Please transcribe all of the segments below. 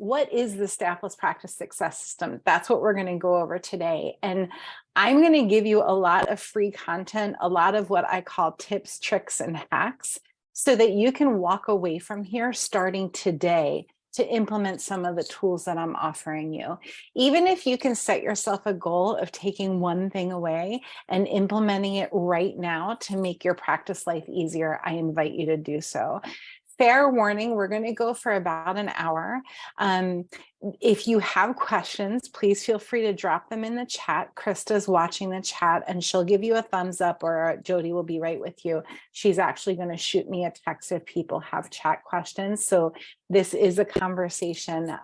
what is the Staffless Practice Success System? That's what we're going to go over today. And I'm going to give you a lot of free content, a lot of what I call tips, tricks, and hacks, so that you can walk away from here starting today to implement some of the tools that I'm offering you. Even if you can set yourself a goal of taking one thing away and implementing it right now to make your practice life easier, I invite you to do so. Fair warning, we're going to go for about an hour. If you have questions, please feel free to drop them in the chat. Krista's watching the chat and she'll give you a thumbs up, or Jody will be right with you. She's actually going to shoot me a text if people have chat questions. So this is a conversation.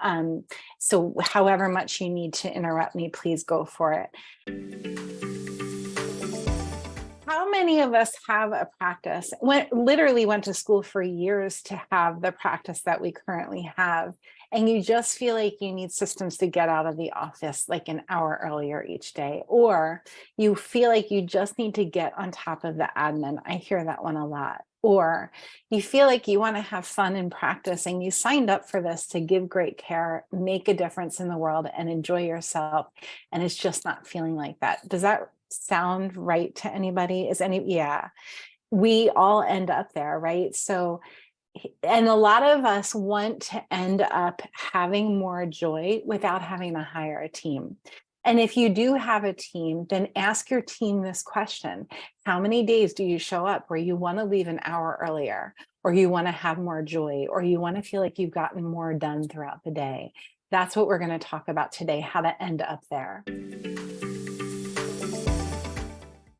So however much you need to interrupt me, please go for it. How many of us have a practice? Literally went to school for years to have the practice that we currently have, and you just feel like you need systems to get out of the office like an hour earlier each day, or you feel like you just need to get on top of the admin. I hear that one a lot. Or you feel like you want to have fun in practice and you signed up for this to give great care, make a difference in the world, and enjoy yourself, and it's just not feeling like that. Does that sound right to anybody? Yeah, we all end up there, right? So, and a lot of us want to end up having more joy without having to hire a team. And if you do have a team, then ask your team this question: how many days do you show up where you want to leave an hour earlier, or you want to have more joy, or you want to feel like you've gotten more done throughout the day? That's what we're going to talk about today, how to end up there.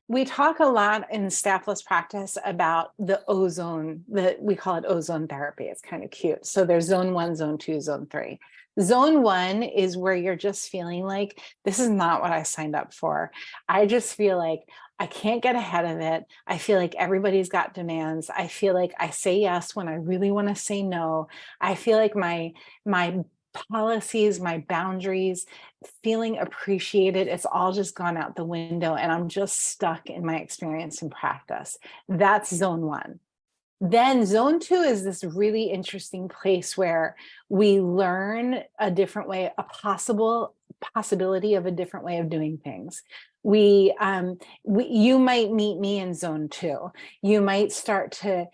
We talk a lot in Staffless Practice about the ozone, we call it ozone therapy. It's kind of cute. So there's zone 1, zone 2, zone 3. Zone 1 is where you're just feeling like, this is not what I signed up for. I just feel like I can't get ahead of it. I feel like everybody's got demands. I feel like I say yes when I really want to say no. I feel like my policies, my boundaries, feeling appreciated, it's all just gone out the window, and I'm just stuck in my experience and practice. That's zone 1. Then zone 2 is this really interesting place where we learn a different way, a possibility of a different way of doing things. You might meet me in zone 2. You might start to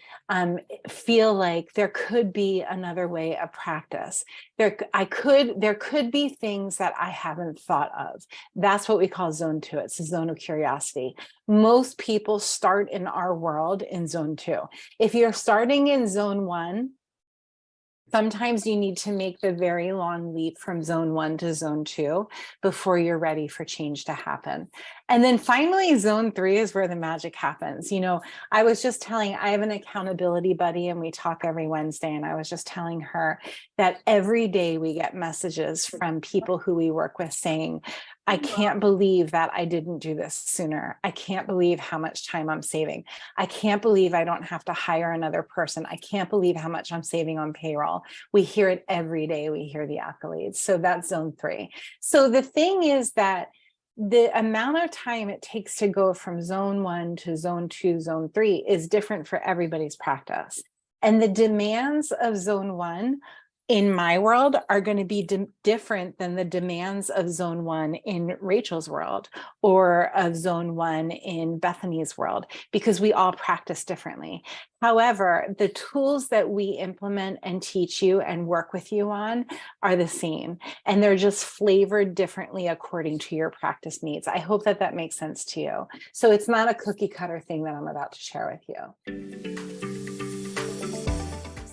feel like there could be another way of practice. There could be things that I haven't thought of. That's what we call zone 2. It's a zone of curiosity. Most people start in our world in zone 2. If you're starting in zone 1, sometimes you need to make the very long leap from zone 1 to zone 2 before you're ready for change to happen. And then finally, zone 3 is where the magic happens. You know, I was just telling, I have an accountability buddy and we talk every Wednesday. And I was just telling her that every day we get messages from people who we work with saying, I can't believe that I didn't do this sooner. I can't believe how much time I'm saving. I can't believe I don't have to hire another person. I can't believe how much I'm saving on payroll. We hear it every day. We hear the accolades. So that's zone 3. So the thing is that the amount of time it takes to go from zone 1 to zone 2, zone 3 is different for everybody's practice. And the demands of zone 1 in my world are going to be different than the demands of zone 1 in Rachel's world, or of zone 1 in Bethany's world, because we all practice differently. However, the tools that we implement and teach you and work with you on are the same, and they're just flavored differently according to your practice needs. I hope that that makes sense to you. So it's not a cookie cutter thing that I'm about to share with you.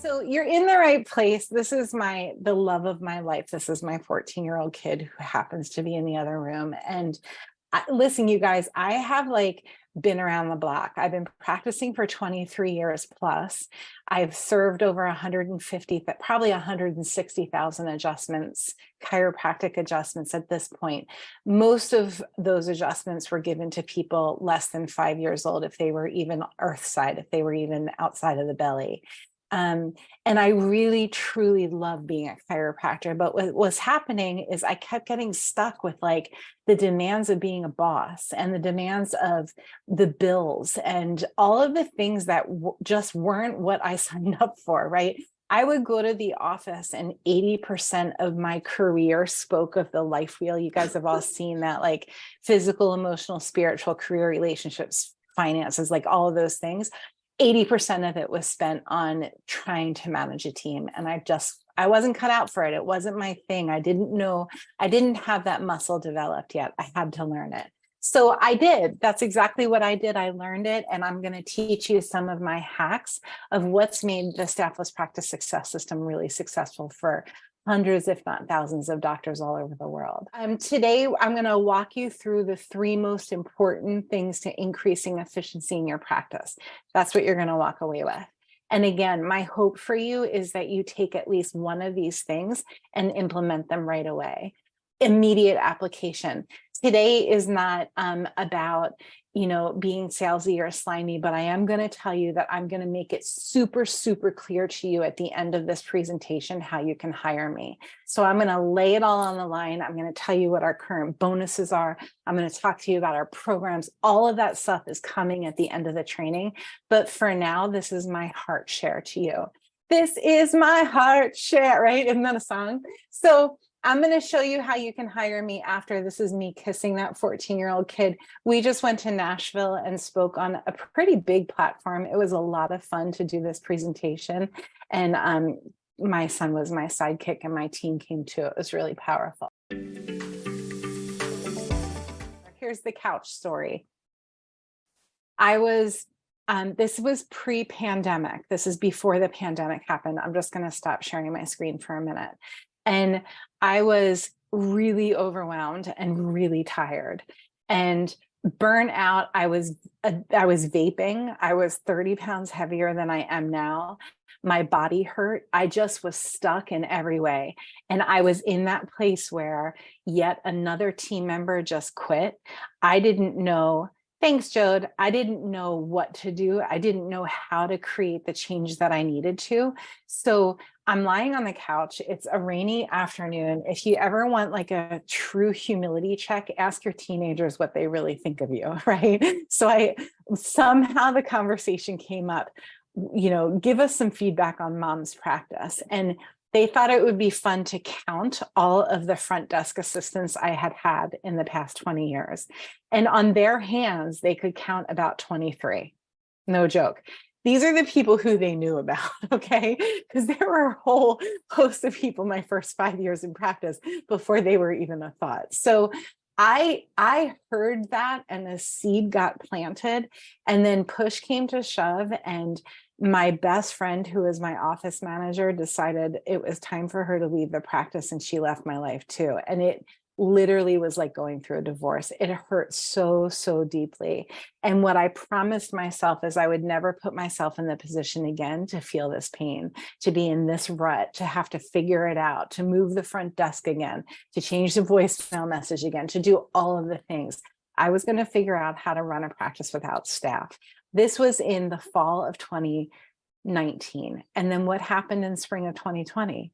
So you're in the right place. This is the love of my life. This is my 14-year-old kid who happens to be in the other room. And listen, you guys, I have been around the block. I've been practicing for 23 years plus. I've served over 150, probably 160,000 adjustments, chiropractic adjustments at this point. Most of those adjustments were given to people less than 5 years old, if they were even earthside, if they were even outside of the belly. And I really, truly love being a chiropractor. But what was happening is I kept getting stuck with the demands of being a boss and the demands of the bills and all of the things that just weren't what I signed up for, right? I would go to the office and 80% of my career spoke of the life wheel. You guys have all seen that, like physical, emotional, spiritual, career, relationships, finances, like all of those things. 80% of it was spent on trying to manage a team. And I wasn't cut out for it. It wasn't my thing. I didn't have that muscle developed yet. I had to learn it. So I did. That's exactly what I did. I learned it. And I'm going to teach you some of my hacks of what's made the Staffless Practice Success System really successful for hundreds, if not thousands of doctors all over the world. Today, I'm going to walk you through the 3 most important things to increasing efficiency in your practice. That's what you're going to walk away with. And again, my hope for you is that you take at least one of these things and implement them right away. Immediate application. Today is not about, being salesy or slimy, but I am going to tell you that I'm going to make it super, super clear to you at the end of this presentation how you can hire me. So I'm going to lay it all on the line. I'm going to tell you what our current bonuses are. I'm going to talk to you about our programs. All of that stuff is coming at the end of the training. But for now, this is my heart share to you. This is my heart share, right? Isn't that a song? So I'm going to show you how you can hire me after. This is me kissing that 14-year-old kid. We just went to Nashville and spoke on a pretty big platform. It was a lot of fun to do this presentation. And my son was my sidekick and my team came too. It was really powerful. Here's the couch story. This was pre-pandemic. This is before the pandemic happened. I'm just going to stop sharing my screen for a minute. And I was really overwhelmed and really tired and burnt out. I was vaping. I was 30 pounds heavier than I am now. My body hurt. I just was stuck in every way. And I was in that place where yet another team member just quit. I didn't know. Thanks, Jode. I didn't know what to do. I didn't know how to create the change that I needed to. So I'm lying on the couch. It's a rainy afternoon. If you ever want like a true humility check, ask your teenagers what they really think of you, right? So somehow the conversation came up, give us some feedback on mom's practice. And they thought it would be fun to count all of the front desk assistants I had had in the past 20 years. And on their hands, they could count about 23. No joke. These are the people who they knew about, okay? Because there were a whole host of people my first 5 years in practice before they were even a thought. So I heard that and the seed got planted, and then push came to shove, and my best friend, who is my office manager, decided it was time for her to leave the practice, and she left my life too. And it literally was like going through a divorce. It hurt so, so deeply. And what I promised myself is I would never put myself in the position again to feel this pain, to be in this rut, to have to figure it out, to move the front desk again, to change the voicemail message again, to do all of the things. I was going to figure out how to run a practice without staff. This was in the fall of 2019. And then what happened in spring of 2020?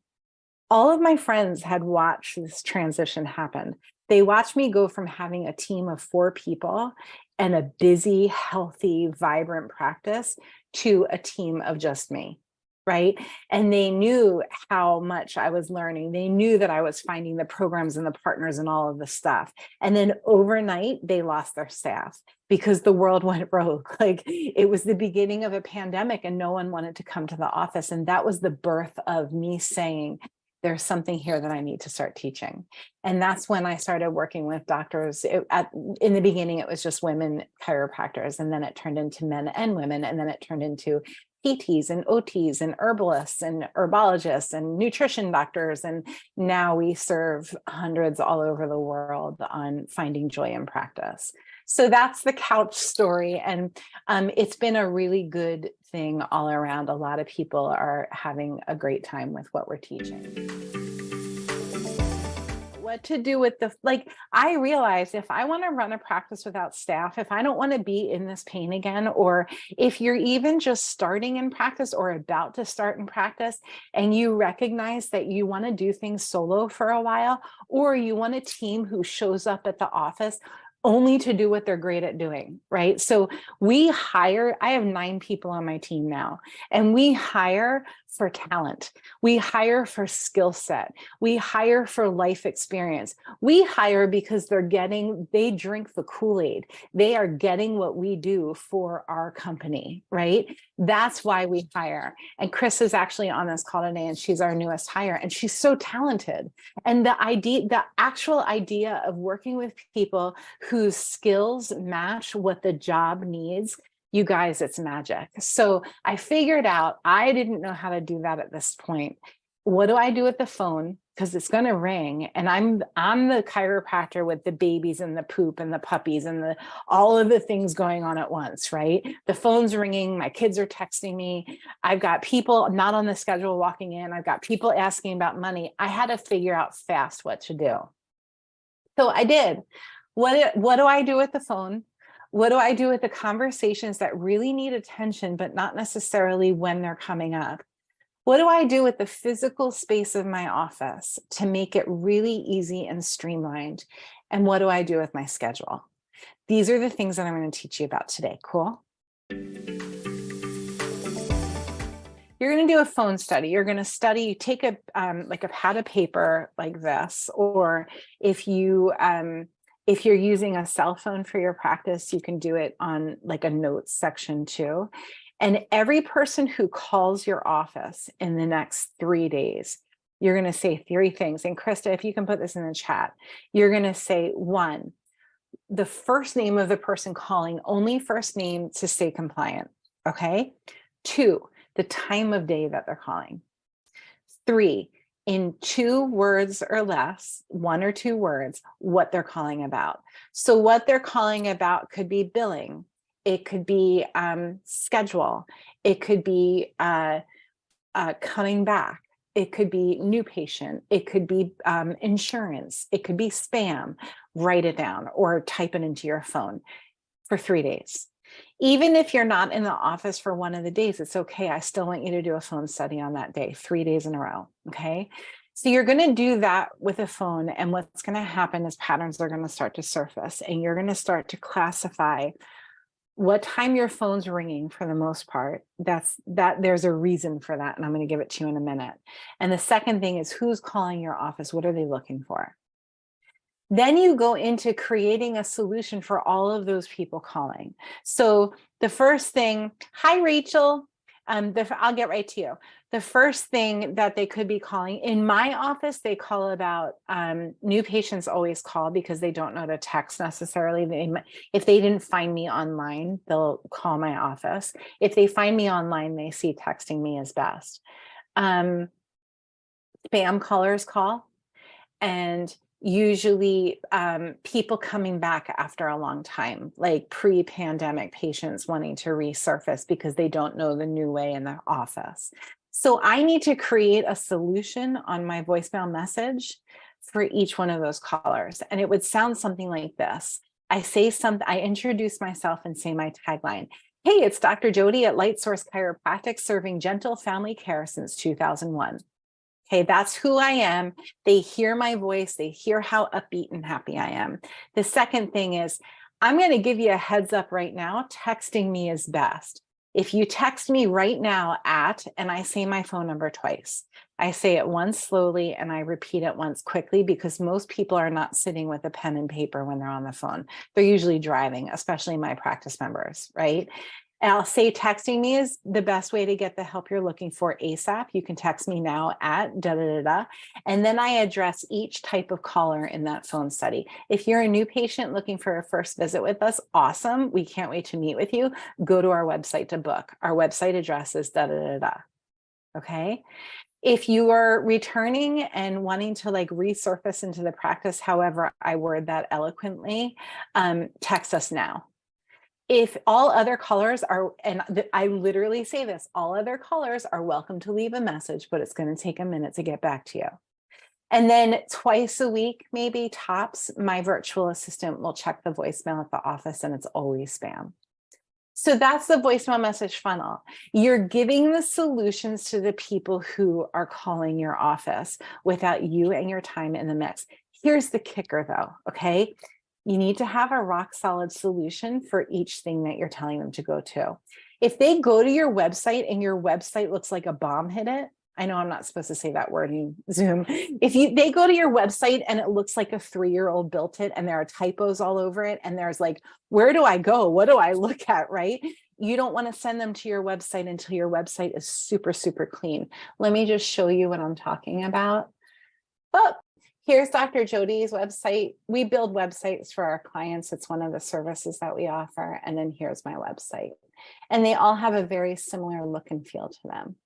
All of my friends had watched this transition happen. They watched me go from having a team of 4 people and a busy, healthy, vibrant practice to a team of just me, right? And they knew how much I was learning. They knew that I was finding the programs and the partners and all of the stuff. And then overnight, they lost their staff because the world went rogue. Like, it was the beginning of a pandemic and no one wanted to come to the office. And that was the birth of me saying, there's something here that I need to start teaching. And that's when I started working with doctors. In the beginning, it was just women chiropractors, and then it turned into men and women, and then it turned into PTs and OTs and herbalists and herbologists and nutrition doctors. And now we serve hundreds all over the world on finding joy in practice. So that's the couch story. And it's been a really good thing all around. A lot of people are having a great time with what we're teaching. What to do with I realized if I want to run a practice without staff, if I don't want to be in this pain again, or if you're even just starting in practice or about to start in practice, and you recognize that you want to do things solo for a while, or you want a team who shows up at the office only to do what they're great at doing, right? So I have 9 people on my team now, and we hire for talent. We hire for skill set. We hire for life experience. We hire because they drink the Kool-Aid. They are getting what we do for our company, right? That's why we hire. And Chris is actually on this call today, and she's our newest hire, and she's so talented. And the actual idea of working with people whose skills match what the job needs, you guys, it's magic. So I figured out, I didn't know how to do that at this point. What do I do with the phone? Because it's going to ring, and I'm the chiropractor with the babies and the poop and the puppies and all of the things going on at once, right? The phone's ringing, my kids are texting me. I've got people not on the schedule walking in. I've got people asking about money. I had to figure out fast what to do. So I did. What do I do with the phone? What do I do with the conversations that really need attention, but not necessarily when they're coming up? What do I do with the physical space of my office to make it really easy and streamlined? And what do I do with my schedule? These are the things that I'm going to teach you about today. Cool? You're going to do a phone study. You're going to study, you take a pad of paper like this, or if you're using a cell phone for your practice, you can do it on like a notes section too. And every person who calls your office in the next 3 days, you're going to say 3 things. And Krista, if you can put this in the chat, you're going to say 1, the first name of the person calling, only first name to stay compliant. Okay. 2, the time of day that they're calling. 3, in 2 words or less, 1 or 2 words, what they're calling about. So what they're calling about could be billing. It could be schedule. It could be coming back. It could be new patient. It could be insurance. It could be spam. Write it down or type it into your phone for 3 days. Even if you're not in the office for one of the days, it's okay. I still want you to do a phone study on that day, 3 days in a row. Okay. So you're going to do that with a phone. And what's going to happen is patterns are going to start to surface, and you're going to start to classify what time your phone's ringing. For the most part, there's a reason for that. And I'm going to give it to you in a minute. And the second thing is, who's calling your office? What are they looking for? Then you go into creating a solution for all of those people calling. So the first thing, hi, Rachel. I'll get right to you. The first thing that they could be calling in my office, they call about new patients always call because they don't know to text necessarily. If they didn't find me online, they'll call my office. If they find me online, they see texting me as best. Spam callers call, and usually people coming back after a long time, like pre-pandemic patients wanting to resurface because they don't know the new way in the office. So I need to create a solution on my voicemail message for each one of those callers. And it would sound something like this. I introduce myself and say my tagline. Hey, it's Dr. Jody at Light Source Chiropractic, serving gentle family care since 2001. Okay, that's who I am. They hear my voice. They hear how upbeat and happy I am. The second thing is, I'm going to give you a heads up right now. Texting me is best. If you text me right now and I say my phone number twice. I say it once slowly and I repeat it once quickly, because most people are not sitting with a pen and paper when they're on the phone. They're usually driving, especially my practice members, right? And I'll say texting me is the best way to get the help you're looking for ASAP. You can text me now at da-da-da-da. And then I address each type of caller in that phone study. If you're a new patient looking for a first visit with us, awesome. We can't wait to meet with you. Go to our website to book. Our website address is da-da-da-da. Okay. If you are returning and wanting to like resurface into the practice, however I word that eloquently, text us now. If all other callers are, and I literally say this, all other callers are welcome to leave a message, but it's going to take a minute to get back to you. And then twice a week, maybe tops, my virtual assistant will check the voicemail at the office, and it's always spam. So that's the voicemail message funnel. You're giving the solutions to the people who are calling your office without you and your time in the mix. Here's the kicker though, okay? You need to have a rock solid solution for each thing that you're telling them to go to. If they go to your website and your website looks like a bomb hit it, I know I'm not supposed to say that word in Zoom. If they go to your website and it looks like a 3-year-old built it and there are typos all over it and there's like, where do I go? What do I look at, right? You don't want to send them to your website until your website is super, super clean. Let me just show you what I'm talking about. Oh, here's Dr. Jody's website. We build websites for our clients. It's one of the services that we offer. And then here's my website. And they all have a very similar look and feel to them.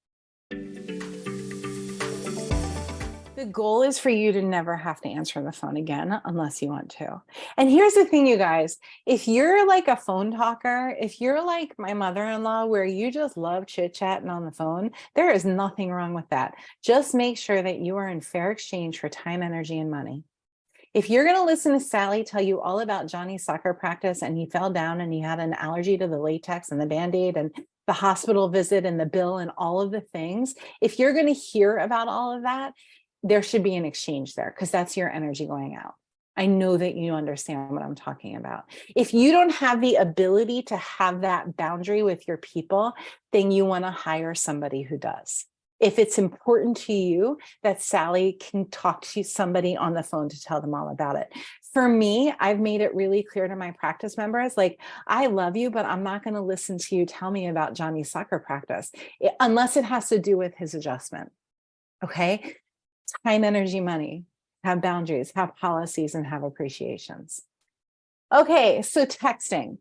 The goal is for you to never have to answer the phone again unless you want to. And here's the thing, you guys, if you're like a phone talker, if you're like my mother-in-law where you just love chit-chatting on the phone, there is nothing wrong with that. Just make sure that you are in fair exchange for time, energy, and money. If you're going to listen to Sally tell you all about Johnny's soccer practice and he fell down and he had an allergy to the latex and the Band-Aid and the hospital visit and the bill and all of the things, if you're going to hear about all of that, there should be an exchange there because that's your energy going out. I know that you understand what I'm talking about. If you don't have the ability to have that boundary with your people, then you want to hire somebody who does. If it's important to you that Sally can talk to somebody on the phone to tell them all about it. For me, I've made it really clear to my practice members, like, I love you, but I'm not going to listen to you tell me about Johnny's soccer practice unless it has to do with his adjustment. Okay. Time, energy, money, have boundaries, have policies, and have appreciations. Okay, so texting.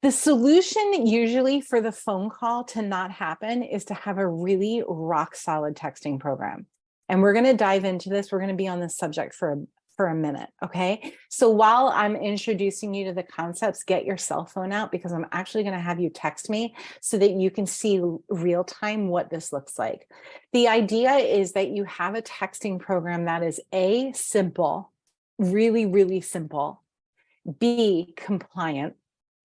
The solution usually for the phone call to not happen is to have a really rock solid texting program. And we're going to dive into this. We're going to be on this subject for a minute. Okay. So while I'm introducing you to the concepts, get your cell phone out because I'm actually going to have you text me so that you can see real time what this looks like. The idea is that you have a texting program that is A, simple, really, really simple, B, compliant,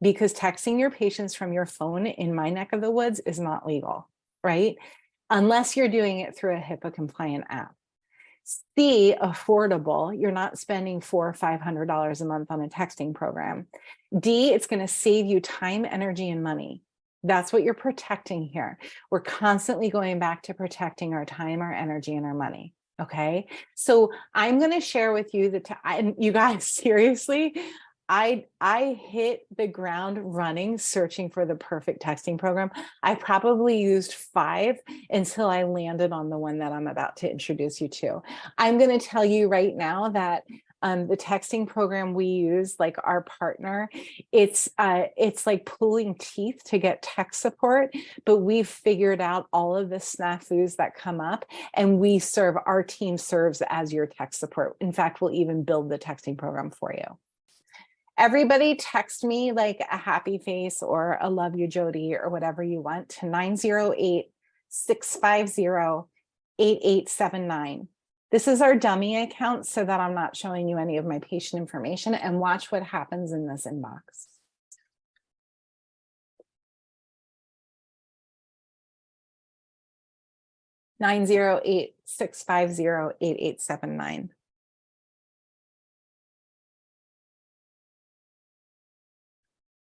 because texting your patients from your phone in my neck of the woods is not legal, right? Unless you're doing it through a HIPAA compliant app. C, affordable. You're not spending $400 or $500 a month on a texting program. D, it's going to save you time, energy, and money. That's what you're protecting here. We're constantly going back to protecting our time, our energy, and our money. Okay. So I'm going to share with you and you guys, seriously, I hit the ground running, searching for the perfect texting program. I probably used 5 until I landed on the one that I'm about to introduce you to. I'm going to tell you right now that the texting program we use, like our partner, it's like pulling teeth to get tech support, but we've figured out all of the snafus that come up and our team serves as your tech support. In fact, we'll even build the texting program for you. Everybody text me like a happy face or a love you, Jody, or whatever you want to 908-650-8879. This is our dummy account so that I'm not showing you any of my patient information, and watch what happens in this inbox. (908-650-8879).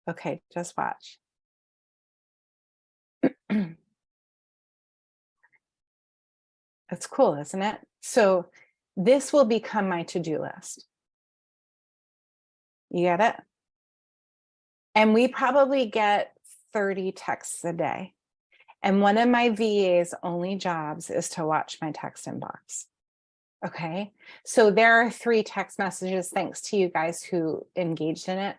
Okay, just watch. That's cool, isn't it? So this will become my to-do list. You get it? And we probably get 30 texts a day. And one of my VA's only jobs is to watch my text inbox. Okay, so there are 3 text messages, thanks to you guys who engaged in it.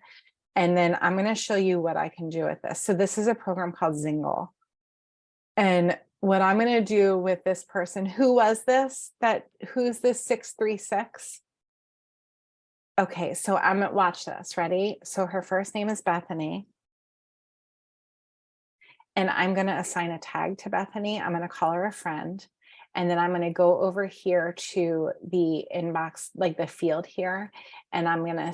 And then I'm going to show you what I can do with this. So this is a program called Zingle. And what I'm going to do with this person, who's this 636? Okay, so I'm going to watch this. Ready? So her first name is Bethany. And I'm going to assign a tag to Bethany. I'm going to call her a friend. And then I'm going to go over here to the inbox, like the field here. And I'm going to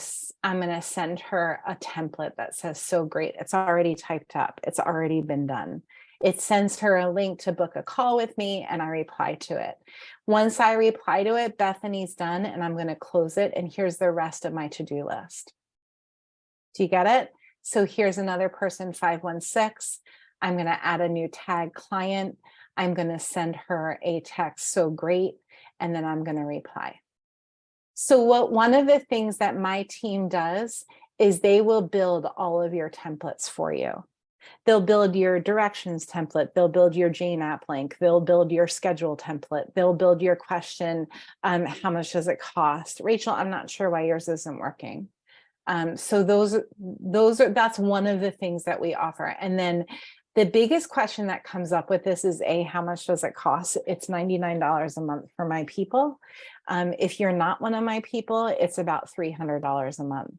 send her a template that says, so great. It's already typed up. It's already been done. It sends her a link to book a call with me, and I reply to it. Once I reply to it, Bethany's done, and I'm going to close it. And here's the rest of my to-do list. Do you get it? So here's another person, 516. I'm going to add a new tag client. I'm going to send her a text, so great, and then I'm going to reply. So one of the things that my team does is they will build all of your templates for you. They'll build your directions template. They'll build your Jane app link. They'll build your schedule template. They'll build your question, how much does it cost? Rachel, I'm not sure why yours isn't working. So that's one of the things that we offer. And then the biggest question that comes up with this is how much does it cost? It's $99 a month for my people. If you're not one of my people, it's about $300 a month.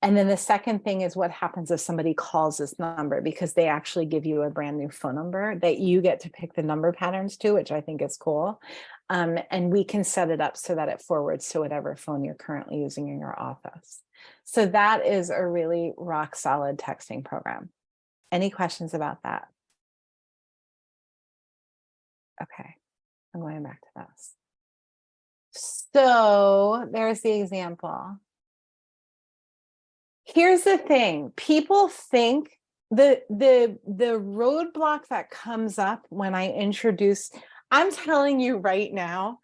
And then the second thing is what happens if somebody calls this number, because they actually give you a brand new phone number that you get to pick the number patterns to, which I think is cool. And we can set it up so that it forwards to whatever phone you're currently using in your office. So that is a really rock solid texting program. Any questions about that? Okay, I'm going back to this. So there's the example. Here's the thing. People think the roadblock that comes up when I introduce, I'm telling you right now,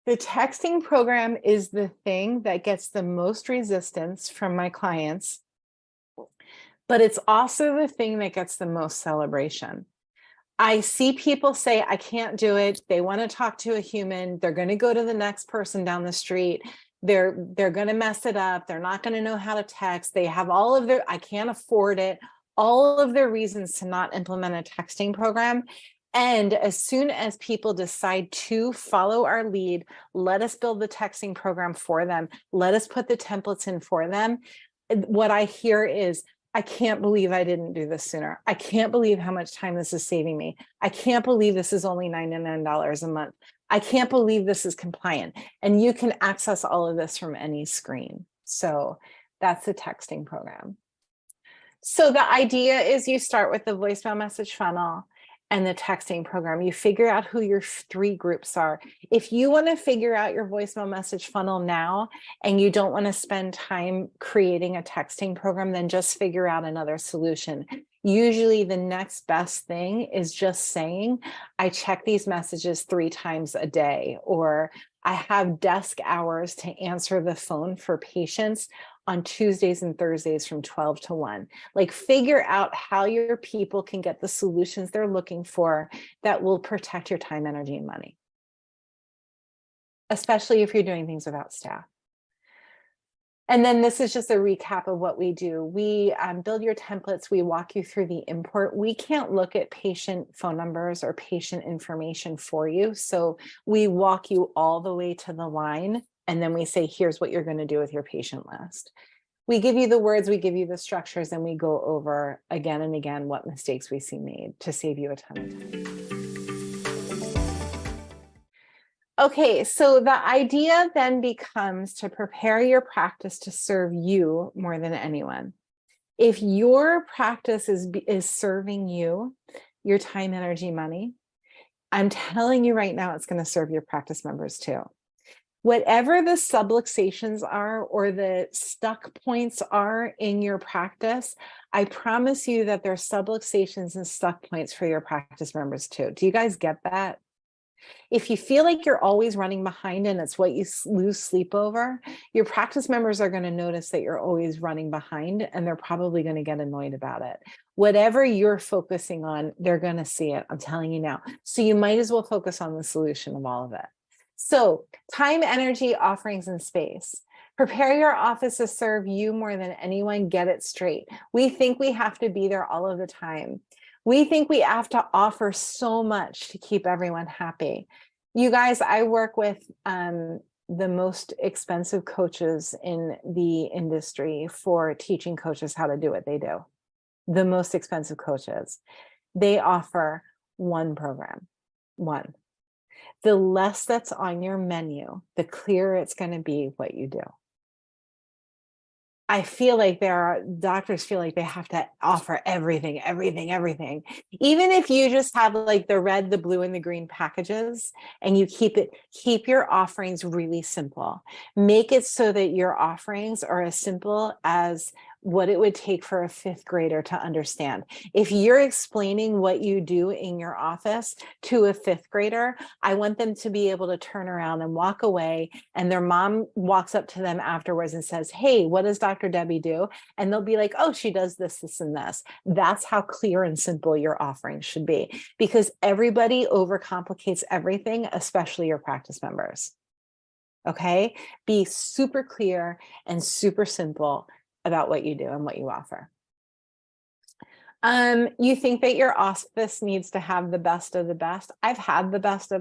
the texting program is the thing that gets the most resistance from my clients, but it's also the thing that gets the most celebration. I see people say, I can't do it. They want to talk to a human. They're going to go to the next person down the street. They're going to mess it up. They're not going to know how to text. They have all of their, I can't afford it, all of their reasons to not implement a texting program. And as soon as people decide to follow our lead, let us build the texting program for them. Let us put the templates in for them. What I hear is, I can't believe I didn't do this sooner. I can't believe how much time this is saving me. I can't believe this is only $99 a month. I can't believe this is compliant. And you can access all of this from any screen. So that's the texting program. So the idea is you start with the voicemail message funnel and the texting program. You figure out who your 3 groups are. If you want to figure out your voicemail message funnel now and you don't want to spend time creating a texting program, then just figure out another solution. Usually the next best thing is just saying, I check these messages 3 times a day, or I have desk hours to answer the phone for patients on Tuesdays and Thursdays from 12 to 1. Like, figure out how your people can get the solutions they're looking for that will protect your time, energy, and money, especially if you're doing things without staff. And then this is just a recap of what we do. We build your templates. We walk you through the import. We can't look at patient phone numbers or patient information for you. So we walk you all the way to the line. And then we say, here's what you're going to do with your patient list. We give you the words, we give you the structures, and we go over again and again what mistakes we see made to save you a ton of time. Okay, so the idea then becomes to prepare your practice to serve you more than anyone. If your practice is serving you, your time, energy, money, I'm telling you right now, it's going to serve your practice members too. Whatever the subluxations are or the stuck points are in your practice, I promise you that there's subluxations and stuck points for your practice members too. Do you guys get that? If you feel like you're always running behind and it's what you lose sleep over, your practice members are going to notice that you're always running behind, and they're probably going to get annoyed about it. Whatever you're focusing on, they're going to see it. I'm telling you now. So you might as well focus on the solution of all of it. So time, energy, offerings, and space. Prepare your office to serve you more than anyone. Get it straight. We think we have to be there all of the time. We think we have to offer so much to keep everyone happy. You guys, I work with the most expensive coaches in the industry for teaching coaches how to do what they do. The most expensive coaches. They offer one program, one. The less that's on your menu, the clearer it's going to be what you do. I feel like doctors feel like they have to offer everything. Even if you just have like the red, the blue, and the green packages, and you keep your offerings really simple. Make it so that your offerings are as simple as what it would take for a fifth grader to understand. If you're explaining what you do in your office to a fifth grader, I want them to be able to turn around and walk away, and their mom walks up to them afterwards and says, hey, what does Dr. Debbie do? And they'll be like, oh, she does this, this, and this. That's how clear and simple your offering should be, because everybody overcomplicates everything, especially your practice members. Okay, be super clear and super simple about what you do and what you offer. You think that your office needs to have the best of the best. I've had the best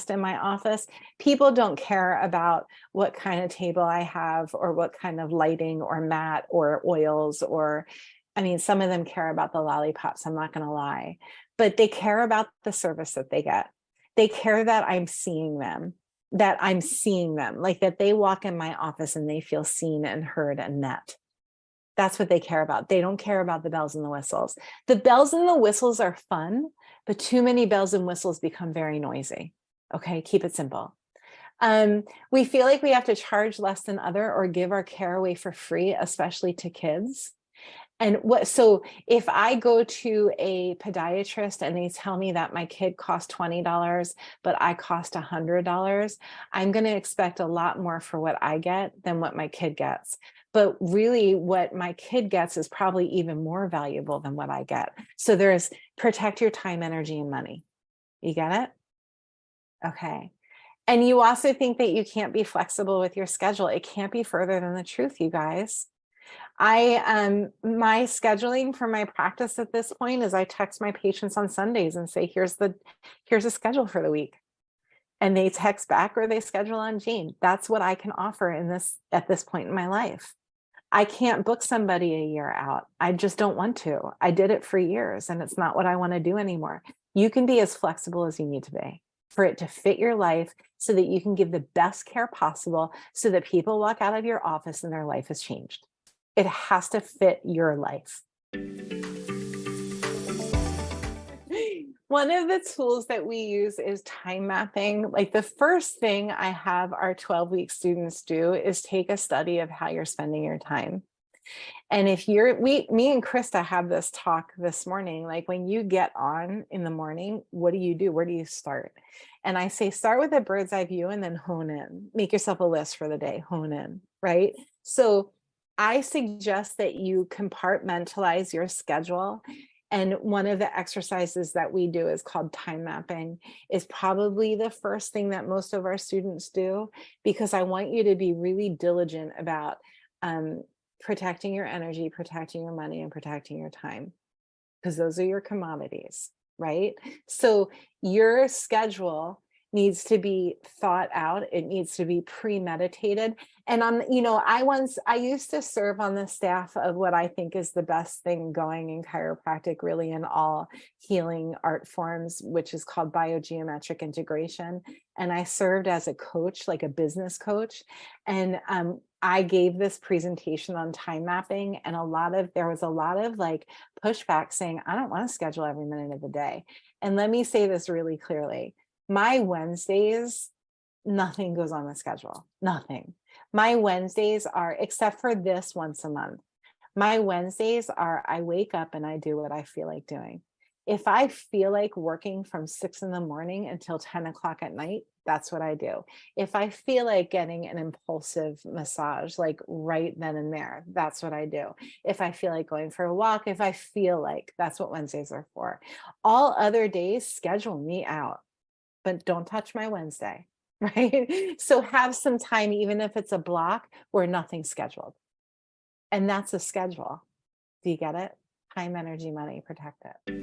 in my office. People don't care about what kind of table I have or what kind of lighting or mat or oils, or, I mean, some of them care about the lollipops, I'm not going to lie, but they care about the service that they get. They care that I'm seeing them, like that they walk in my office and they feel seen and heard and met. That's what they care about. They don't care about the bells and the whistles. The bells and the whistles are fun, but too many bells and whistles become very noisy. Okay, keep it simple. We feel like we have to charge less than other or give our care away for free, especially to kids. And so if I go to a podiatrist and they tell me that my kid costs $20, but I cost $100, I'm going to expect a lot more for what I get than what my kid gets. But really what my kid gets is probably even more valuable than what I get. So there's protect your time, energy, and money. You get it? Okay. And you also think that you can't be flexible with your schedule. It can't be further than the truth, you guys. My scheduling for my practice at this point is I text my patients on Sundays and say, here's a schedule for the week. And they text back or they schedule on Jane. That's what I can offer at this point in my life. I can't book somebody a year out. I just don't want to. I did it for years and it's not what I want to do anymore. You can be as flexible as you need to be for it to fit your life so that you can give the best care possible so that people walk out of your office and their life has changed. It has to fit your life. One of the tools that we use is time mapping. Like the first thing I have our 12-week students do is take a study of how you're spending your time. And if me and Krista have this talk this morning, like when you get on in the morning, what do you do? Where do you start? And I say, start with a bird's eye view and then hone in. Make yourself a list for the day, hone in, right? So I suggest that you compartmentalize your schedule. And one of the exercises that we do is called time mapping, is probably the first thing that most of our students do, because I want you to be really diligent about protecting your energy, protecting your money, and protecting your time, because those are your commodities, right? So your schedule needs to be thought out. It needs to be premeditated. And I used to serve on the staff of what I think is the best thing going in chiropractic, really in all healing art forms, which is called biogeometric integration. And I served as a coach, like a business coach. And I gave this presentation on time mapping, and there was a lot of like pushback saying, I don't want to schedule every minute of the day. And let me say this really clearly. My Wednesdays, nothing goes on the schedule, nothing. My Wednesdays are, except for this once a month, my Wednesdays are, I wake up and I do what I feel like doing. If I feel like working from 6 in the morning until 10 o'clock at night, that's what I do. If I feel like getting an impulsive massage, like right then and there, that's what I do. If I feel like going for a walk, if I feel like, that's what Wednesdays are for. All other days, schedule me out, but don't touch my Wednesday, right? So have some time, even if it's a block where nothing's scheduled. And that's a schedule. Do you get it? Time, energy, money, protect it.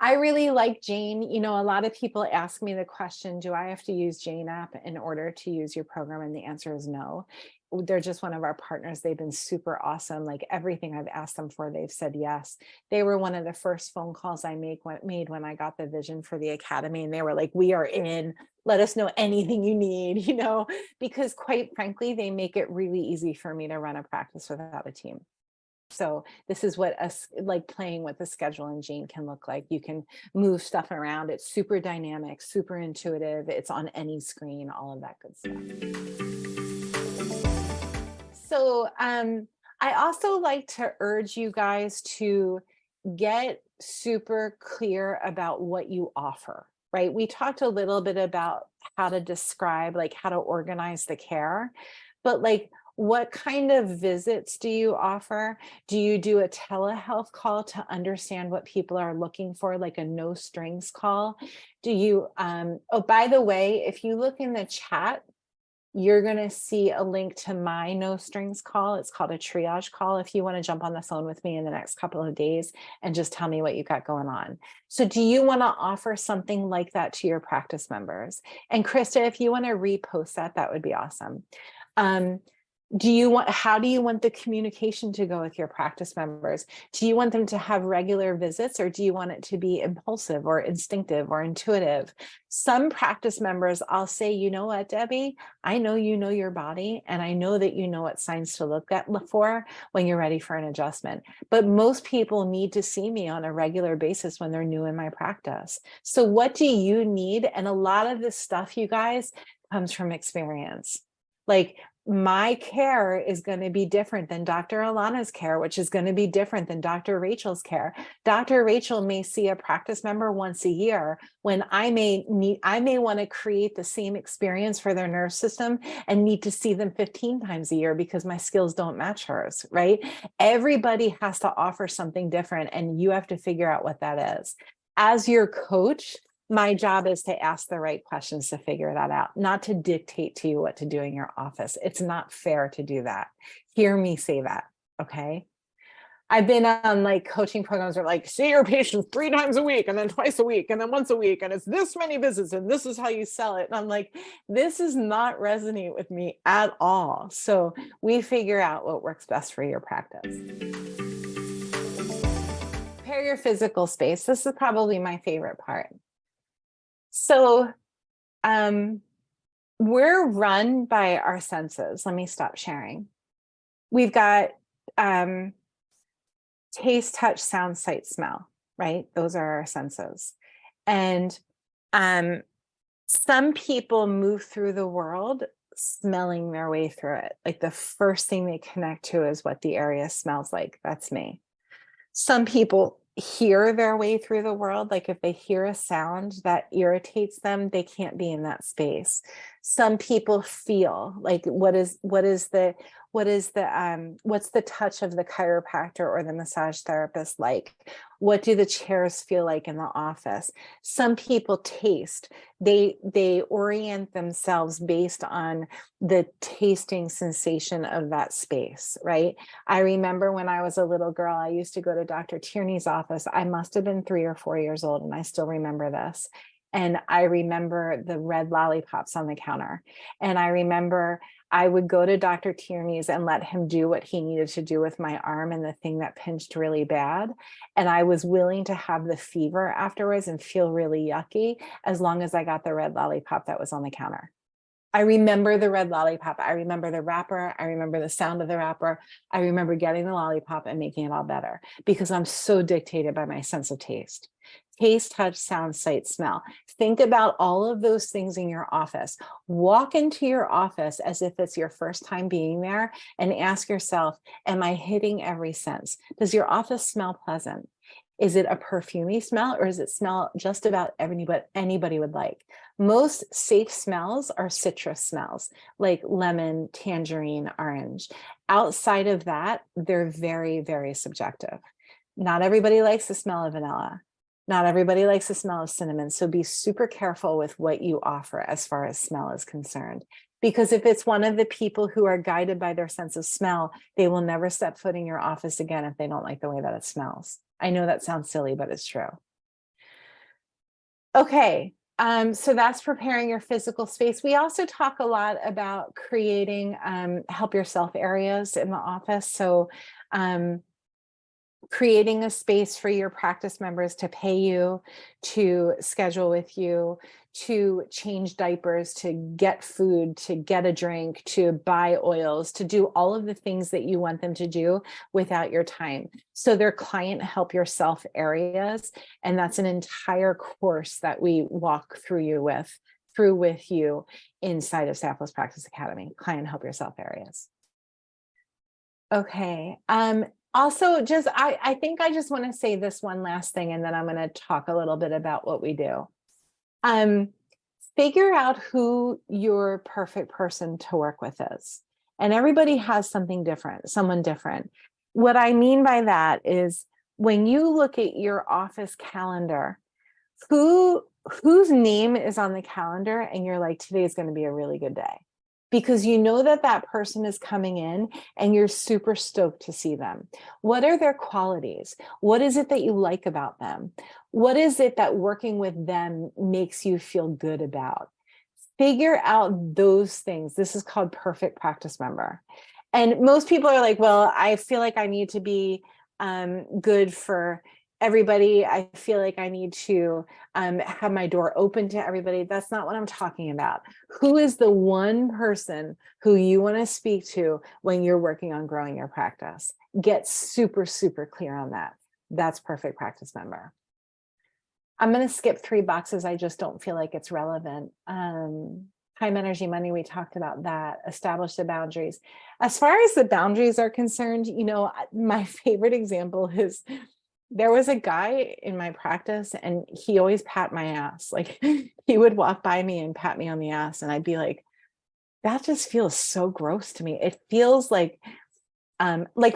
I really like Jane. A lot of people ask me the question, do I have to use Jane app in order to use your program? And the answer is no. They're just one of our partners. They've been super awesome. Like everything I've asked them for, they've said yes. They were one of the first phone calls I made when I got the vision for the academy. And they were like, we are in, let us know anything you need, because quite frankly, they make it really easy for me to run a practice without a team. So this is what like playing with the schedule in Jane can look like. You can move stuff around. It's super dynamic, super intuitive. It's on any screen, all of that good stuff. So I also like to urge you guys to get super clear about what you offer, right? We talked a little bit about how to describe, like how to organize the care, but like what kind of visits do you offer? Do you do a telehealth call to understand what people are looking for, like a no strings call? Do you, oh, by the way, if you look in the chat, you're going to see a link to my no strings call. It's called a triage call. If you want to jump on the phone with me in the next couple of days and just tell me what you got going on. So do you want to offer something like that to your practice members? And Krista, if you want to repost that, that would be awesome. How do you want the communication to go with your practice members? Do you want them to have regular visits, or do you want it to be impulsive or instinctive or intuitive? Some practice members, I'll say, you know what, Debbie, I know you know your body, and I know that you know what signs to look for when you're ready for an adjustment. But most people need to see me on a regular basis when they're new in my practice. So what do you need? And a lot of this stuff, you guys, comes from experience. Like, my care is going to be different than Dr. Alana's care, which is going to be different than Dr. Rachel's care. Dr. Rachel may see a practice member once a year when I may want to create the same experience for their nerve system and need to see them 15 times a year because my skills don't match hers, right? Everybody has to offer something different, and you have to figure out what that is. As your coach, my job is to ask the right questions to figure that out, not to dictate to you what to do in your office. It's not fair to do that. Hear me say that, okay? I've been on like coaching programs where like, see your patients 3 times a week and then twice a week and then once a week, and it's this many visits and this is how you sell it. And I'm like, this does not resonate with me at all. So we figure out what works best for your practice. Prepare your physical space. This is probably my favorite part. So we're run by our senses. Let me stop sharing. We've got taste, touch, sound, sight, smell, right? Those are our senses. And some people move through the world smelling their way through it. Like the first thing they connect to is what the area smells like. That's me. Some people hear their way through the world. Like if they hear a sound that irritates them, they can't be in that space. Some people feel like what's the touch of the chiropractor or the massage therapist like? What do the chairs feel like in the office? Some people taste. They orient themselves based on the tasting sensation of that space, right? I remember when I was a little girl, I used to go to Dr. Tierney's office. I must have been 3 or 4 years old, and I still remember this. And I remember the red lollipops on the counter. And I remember I would go to Dr. Tierney's and let him do what he needed to do with my arm and the thing that pinched really bad. And I was willing to have the fever afterwards and feel really yucky as long as I got the red lollipop that was on the counter. I remember the red lollipop. I remember the wrapper. I remember the sound of the wrapper. I remember getting the lollipop and making it all better because I'm so dictated by my sense of taste. Taste, touch, sound, sight, smell. Think about all of those things in your office. Walk into your office as if it's your first time being there and ask yourself, am I hitting every sense? Does your office smell pleasant? Is it a perfumey smell, or does it smell just about anybody would like? Most safe smells are citrus smells, like lemon, tangerine, orange. Outside of that, they're very, very subjective. Not everybody likes the smell of vanilla. Not everybody likes the smell of cinnamon. So be super careful with what you offer as far as smell is concerned. Because if it's one of the people who are guided by their sense of smell, they will never step foot in your office again if they don't like the way that it smells. I know that sounds silly, but it's true. Okay, so that's preparing your physical space. We also talk a lot about creating help yourself areas in the office. So creating a space for your practice members to pay you, to schedule with you, to change diapers, to get food, to get a drink, to buy oils, to do all of the things that you want them to do without your time. So they're client help yourself areas. And that's an entire course that we walk through with you inside of Staffless Practice Academy, client help yourself areas. Okay. Also, just I think I just want to say this one last thing, and then I'm going to talk a little bit about what we do. Figure out who your perfect person to work with is. And everybody has something different, someone different. What I mean by that is when you look at your office calendar, whose name is on the calendar and you're like, today is going to be a really good day, because you know that that person is coming in and you're super stoked to see them. What are their qualities? What is it that you like about them? What is it that working with them makes you feel good about? Figure out those things. This is called perfect practice member. And most people are like, well, I feel like I need to be good for everybody. I feel like I need to have my door open to everybody. That's not what I'm talking about. Who is the one person who you want to speak to when you're working on growing your practice? Get super, super clear on that. That's perfect practice member. I'm going to skip 3 boxes. I just don't feel like it's relevant. Time, energy, money, we talked about that. Establish the boundaries. As far as the boundaries are concerned, you know, my favorite example is there was a guy in my practice and he always pat my ass. Like he would walk by me and pat me on the ass. And I'd be like, that just feels so gross to me. It feels like,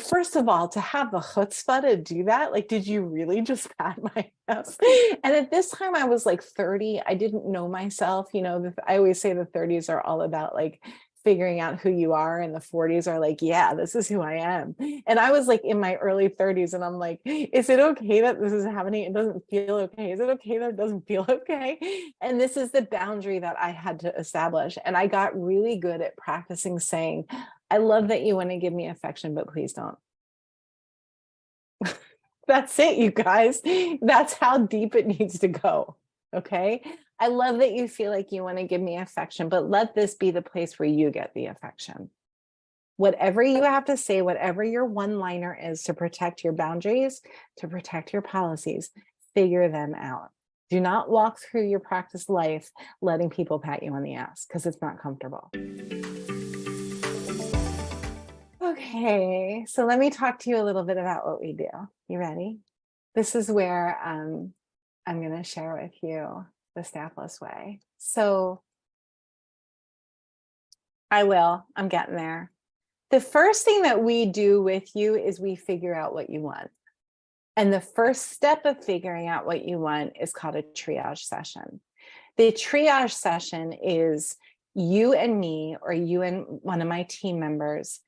first of all, to have the chutzpah to do that, like, did you really just pat my ass? And at this time I was like 30. I didn't know myself. You know, I always say the 30s are all about like figuring out who you are, and the 40s are like, yeah, this is who I am. And I was like in my early 30s and I'm like, is it okay that this is happening? It doesn't feel okay. Is it okay that it doesn't feel okay? And this is the boundary that I had to establish. And I got really good at practicing saying, I love that you want to give me affection, but please don't. That's it, you guys. That's how deep it needs to go. Okay. I love that you feel like you want to give me affection, but let this be the place where you get the affection. Whatever you have to say, whatever your one-liner is to protect your boundaries, to protect your policies, figure them out. Do not walk through your practice life letting people pat you on the ass, because it's not comfortable. Okay, so let me talk to you a little bit about what we do. You ready? This is where I'm going to share with you the Staffless way. So I'm getting there. The first thing that we do with you is we figure out what you want. And the first step of figuring out what you want is called a triage session. The triage session is you and me, or you and one of my team members.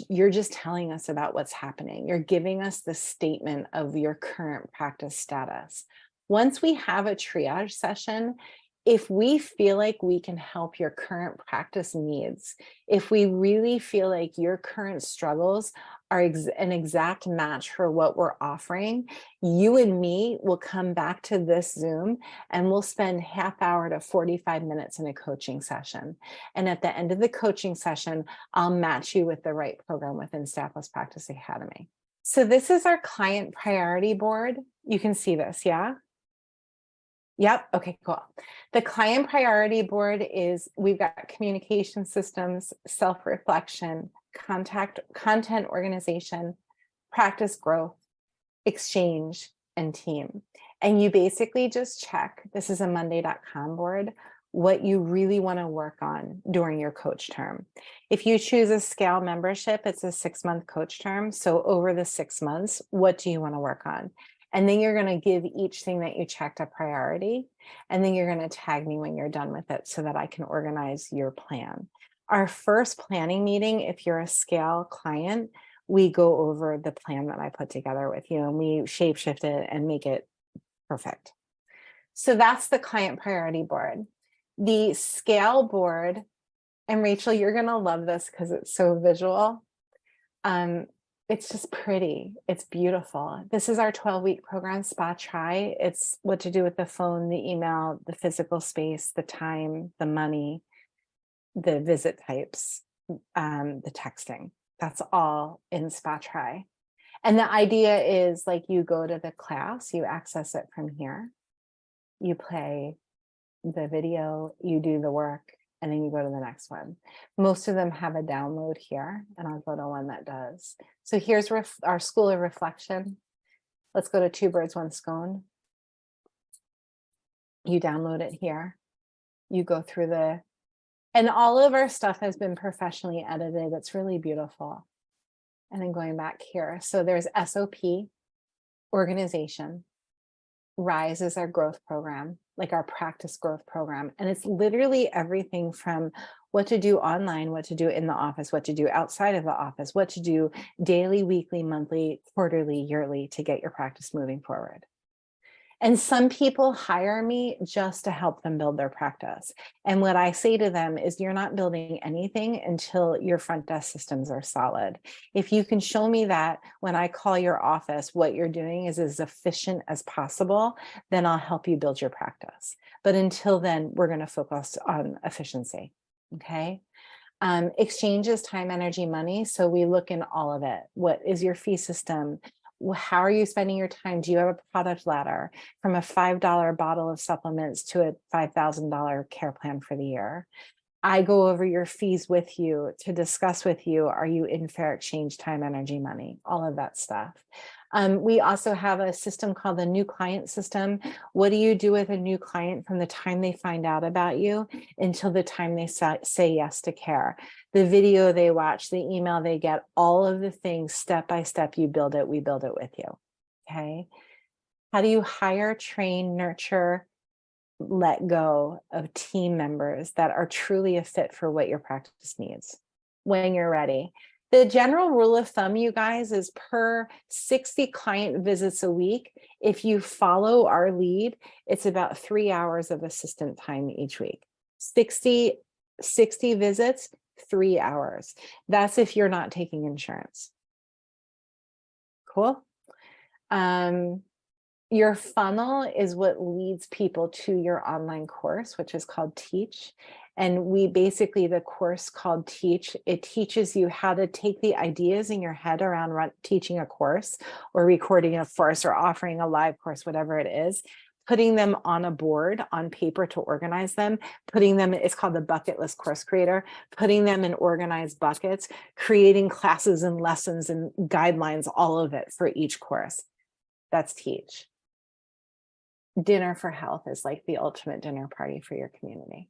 You're just telling us about what's happening. You're giving us the statement of your current practice status. Once we have a triage session, if we feel like we can help your current practice needs, if we really feel like your current struggles are an exact match for what we're offering, you and me will come back to this Zoom and we'll spend half hour to 45 minutes in a coaching session. And at the end of the coaching session, I'll match you with the right program within Staffless Practice Academy. So this is our client priority board. You can see this, yeah? Yep. Okay, cool. The client priority board is, we've got communication systems, self-reflection, content organization, practice growth, exchange, and team. And you basically just check, this is a Monday.com board, what you really want to work on during your coach term. If you choose a scale membership, it's a 6-month coach term. So over the 6 months, what do you want to work on? And then you're going to give each thing that you checked a priority. And then you're going to tag me when you're done with it so that I can organize your plan. Our first planning meeting, if you're a scale client, we go over the plan that I put together with you and we shapeshift it and make it perfect. So that's the client priority board. The scale board, and Rachel, you're going to love this because it's so visual. It's just pretty. It's beautiful. This is our 12-week program, Spa Try. It's what to do with the phone, the email, the physical space, the time, the money, the visit types, the texting. That's all in Spa Try. And the idea is like you go to the class, you access it from here, you play the video, you do the work, and then you go to the next one. Most of them have a download here, and I'll go to one that does. So here's our School of Reflection. Let's go to Two Birds, One Stone. You download it here. You go through and all of our stuff has been professionally edited. It's really beautiful. And then going back here. So there's SOP, organization. RISE is our growth program, like our practice growth program. And it's literally everything from what to do online, what to do in the office, what to do outside of the office, what to do daily, weekly, monthly, quarterly, yearly to get your practice moving forward. And some people hire me just to help them build their practice. And what I say to them is, you're not building anything until your front desk systems are solid. If you can show me that when I call your office, what you're doing is as efficient as possible, then I'll help you build your practice. But until then, we're going to focus on efficiency. Okay. Exchange is time, energy, money. So we look in all of it. What is your fee system? How are you spending your time? Do you have a product ladder from a $5 bottle of supplements to a $5,000 care plan for the year? I go over your fees with you to discuss with you, are you in fair exchange, time, energy, money, all of that stuff. We also have a system called the new client system. What do you do with a new client from the time they find out about you until the time they say yes to care? The video they watch, the email they get, all of the things step by step, you build it, we build it with you. Okay. How do you hire, train, nurture, let go of team members that are truly a fit for what your practice needs when you're ready? The general rule of thumb, you guys, is per 60 client visits a week. If you follow our lead, it's about 3 hours of assistant time each week. 60 visits, 3 hours. That's if you're not taking insurance. Cool. Your funnel is what leads people to your online course, which is called Teach. And the course called Teach, it teaches you how to take the ideas in your head around teaching a course or recording a course or offering a live course, whatever it is, putting them on a board on paper to organize them, putting them, it's called the bucket list course creator, putting them in organized buckets, creating classes and lessons and guidelines, all of it for each course. That's Teach. Dinner for Health is like the ultimate dinner party for your community.